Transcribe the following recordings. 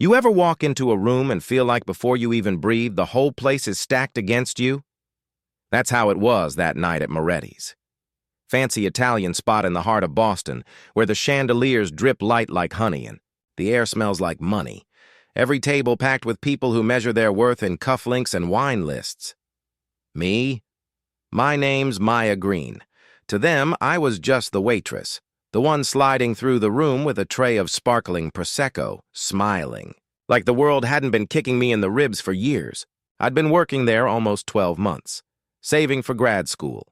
You ever walk into a room and feel like before you even breathe, the whole place is stacked against you? That's how it was that night at Moretti's. Fancy Italian spot in the heart of Boston, where the chandeliers drip light like honey and the air smells like money. Every table packed with people who measure their worth in cufflinks and wine lists. Me? My name's Maya Green. To them, I was just the waitress, the one sliding through the room with a tray of sparkling Prosecco, smiling. Like the world hadn't been kicking me in the ribs for years. I'd been working there almost 12 months, saving for grad school,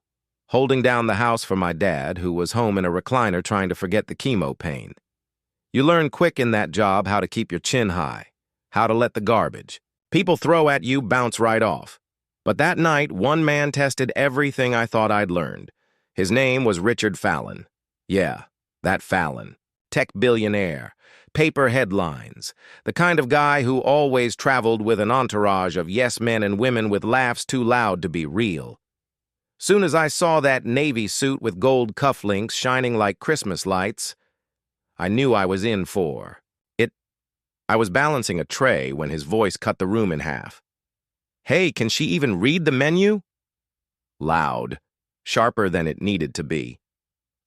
holding down the house for my dad, who was home in a recliner trying to forget the chemo pain. You learn quick in that job how to keep your chin high, how to let the garbage people throw at you bounce right off. But that night, one man tested everything I thought I'd learned. His name was Richard Fallon. Yeah, that Fallon. Tech billionaire. Paper headlines. The kind of guy who always traveled with an entourage of yes men and women with laughs too loud to be real. Soon as I saw that navy suit with gold cufflinks shining like Christmas lights, I knew I was in for it. I was balancing a tray when his voice cut the room in half. Hey, can she even read the menu? Loud, sharper than it needed to be.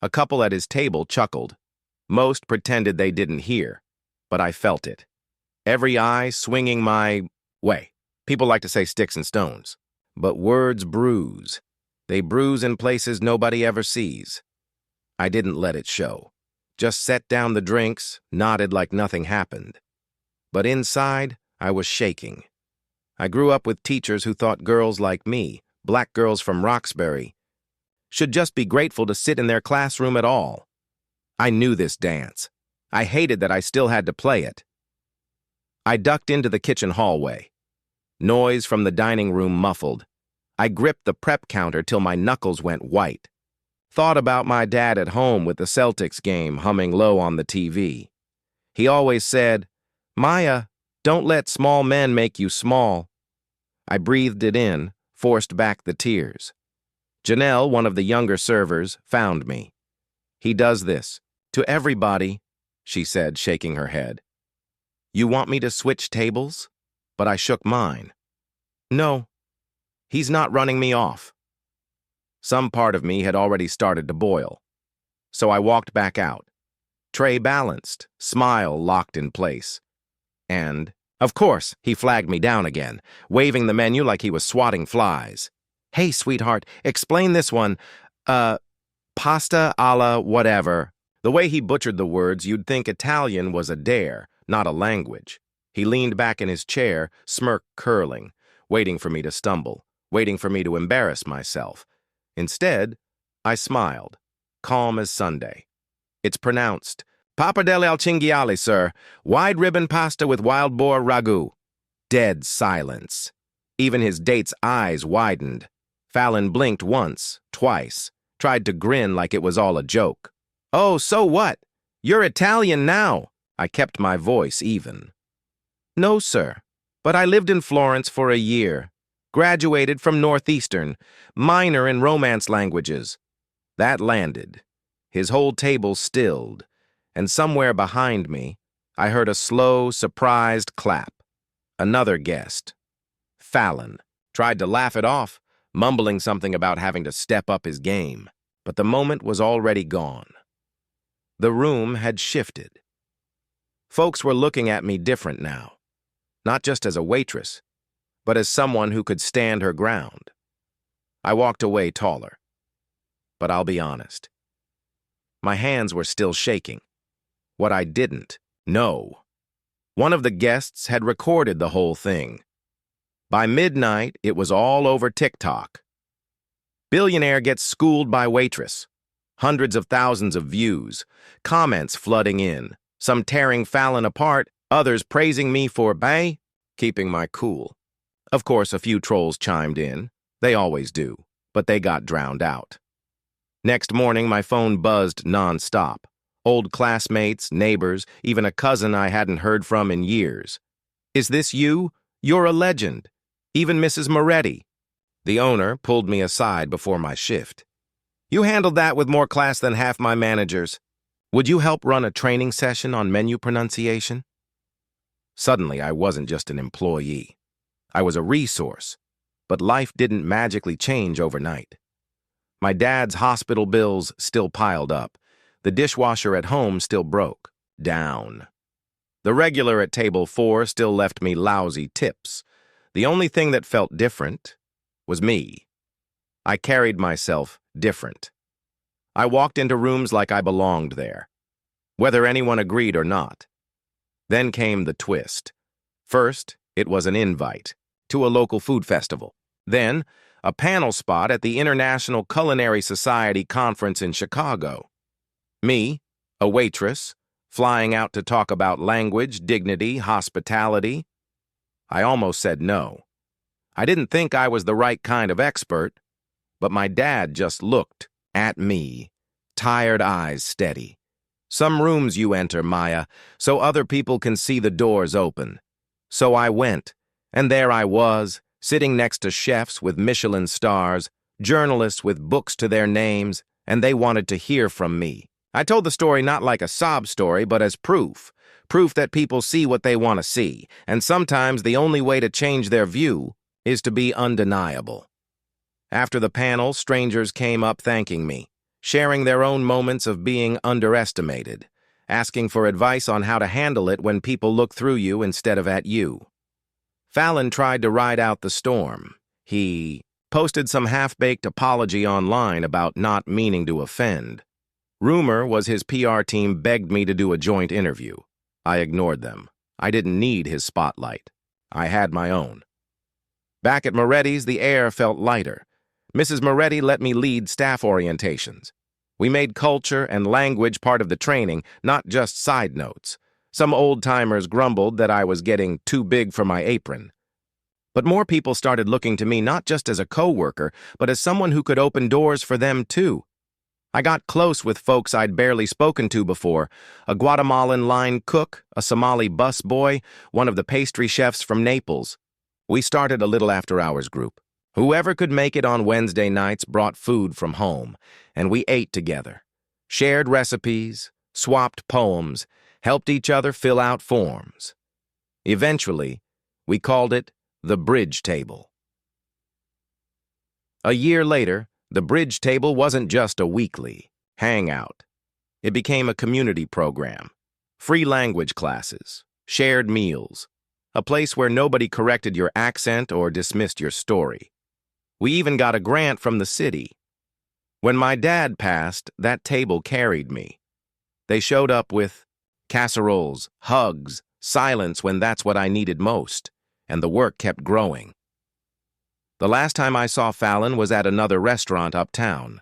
A couple at his table chuckled. Most pretended they didn't hear, but I felt it. Every eye swinging my way. People like to say sticks and stones, but words bruise. They bruise in places nobody ever sees. I didn't let it show. Just set down the drinks, nodded like nothing happened. But inside, I was shaking. I grew up with teachers who thought girls like me, black girls from Roxbury, should just be grateful to sit in their classroom at all. I knew this dance. I hated that I still had to play it. I ducked into the kitchen hallway. Noise from the dining room muffled. I gripped the prep counter till my knuckles went white. Thought about my dad at home with the Celtics game humming low on the TV. He always said, "Maya, don't let small men make you small." I breathed it in, forced back the tears. Janelle, one of the younger servers, found me. "He does this to everybody," she said, shaking her head. "You want me to switch tables?" But I shook mine. "No, he's not running me off." Some part of me had already started to boil. So I walked back out. Tray balanced, smile locked in place. And, of course, he flagged me down again, waving the menu like he was swatting flies. "Hey, sweetheart, explain this one. Pasta alla whatever." The way he butchered the words, you'd think Italian was a dare, not a language. He leaned back in his chair, smirk curling, waiting for me to stumble, waiting for me to embarrass myself. Instead, I smiled, calm as Sunday. "It's pronounced pappardelle al cinghiale, sir. Wide ribbon pasta with wild boar ragu." Dead silence. Even his date's eyes widened. Fallon blinked once, twice, tried to grin like it was all a joke. "Oh, so what? You're Italian now." I kept my voice even. "No, sir, but I lived in Florence for a year. Graduated from Northeastern, minor in Romance languages." That landed. His whole table stilled, and somewhere behind me, I heard a slow, surprised clap. Another guest. Fallon tried to laugh it off, mumbling something about having to step up his game, but the moment was already gone. The room had shifted. Folks were looking at me different now, not just as a waitress, but as someone who could stand her ground. I walked away taller. But I'll be honest. My hands were still shaking. What I didn't know. One of the guests had recorded the whole thing. By midnight, it was all over TikTok. Billionaire gets schooled by Waitress. Hundreds of thousands of views, comments flooding in, some tearing Fallon apart, others praising me for keeping my cool. Of course, a few trolls chimed in. They always do, but they got drowned out. Next morning, my phone buzzed nonstop. Old classmates, neighbors, even a cousin I hadn't heard from in years. "Is this you? You're a legend." Even Mrs. Moretti. The owner pulled me aside before my shift. "You handled that with more class than half my managers. Would you help run a training session on menu pronunciation?" Suddenly, I wasn't just an employee. I was a resource, but life didn't magically change overnight. My dad's hospital bills still piled up. The dishwasher at home still broke. Down. The regular at table 4 still left me lousy tips. The only thing that felt different was me. I carried myself different. I walked into rooms like I belonged there, whether anyone agreed or not. Then came the twist. First, it was an invite to a local food festival. Then, a panel spot at the International Culinary Society conference in Chicago. Me, a waitress, flying out to talk about language, dignity, hospitality. I almost said no. I didn't think I was the right kind of expert, but my dad just looked at me, tired eyes steady. Some rooms you enter, Maya, so other people can see the doors open. So I went, and there I was, sitting next to chefs with Michelin stars, journalists with books to their names, and they wanted to hear from me. I told the story not like a sob story, but as proof that people see what they want to see, and sometimes the only way to change their view is to be undeniable. After the panel, strangers came up thanking me, sharing their own moments of being underestimated, asking for advice on how to handle it when people look through you instead of at you. Fallon tried to ride out the storm. He posted some half-baked apology online about not meaning to offend. Rumor was his PR team begged me to do a joint interview. I ignored them. I didn't need his spotlight. I had my own. Back at Moretti's, the air felt lighter. Mrs. Moretti let me lead staff orientations. We made culture and language part of the training, not just side notes. Some old-timers grumbled that I was getting too big for my apron. But more people started looking to me not just as a co-worker, but as someone who could open doors for them too. I got close with folks I'd barely spoken to before, a Guatemalan line cook, a Somali busboy, one of the pastry chefs from Naples. We started a little after-hours group. Whoever could make it on Wednesday nights brought food from home, and we ate together, shared recipes, swapped poems, helped each other fill out forms. Eventually, we called it the Bridge Table. A year later, the Bridge Table wasn't just a weekly hangout. It became a community program, free language classes, shared meals, a place where nobody corrected your accent or dismissed your story. We even got a grant from the city. When my dad passed, that table carried me. They showed up with casseroles, hugs, silence when that's what I needed most, and the work kept growing. The last time I saw Fallon was at another restaurant uptown.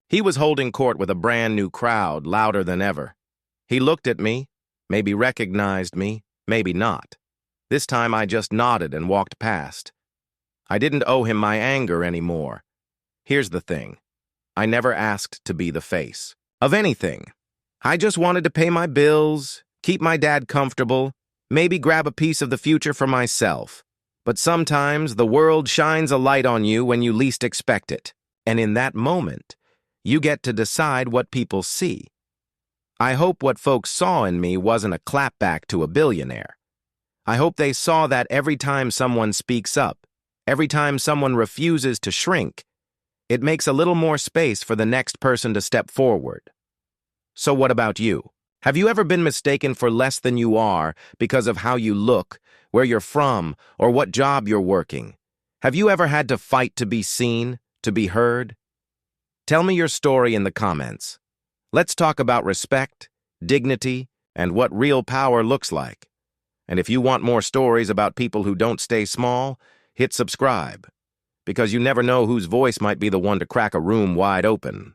He was holding court with a brand new crowd, louder than ever. He looked at me, maybe recognized me, maybe not. This time I just nodded and walked past. I didn't owe him my anger anymore. Here's the thing. I never asked to be the face of anything. I just wanted to pay my bills, keep my dad comfortable, maybe grab a piece of the future for myself. But sometimes the world shines a light on you when you least expect it. And in that moment, you get to decide what people see. I hope what folks saw in me wasn't a clapback to a billionaire. I hope they saw that every time someone speaks up, every time someone refuses to shrink, it makes a little more space for the next person to step forward. So what about you? Have you ever been mistaken for less than you are because of how you look, where you're from, or what job you're working? Have you ever had to fight to be seen, to be heard? Tell me your story in the comments. Let's talk about respect, dignity, and what real power looks like. And if you want more stories about people who don't stay small, hit subscribe, because you never know whose voice might be the one to crack a room wide open.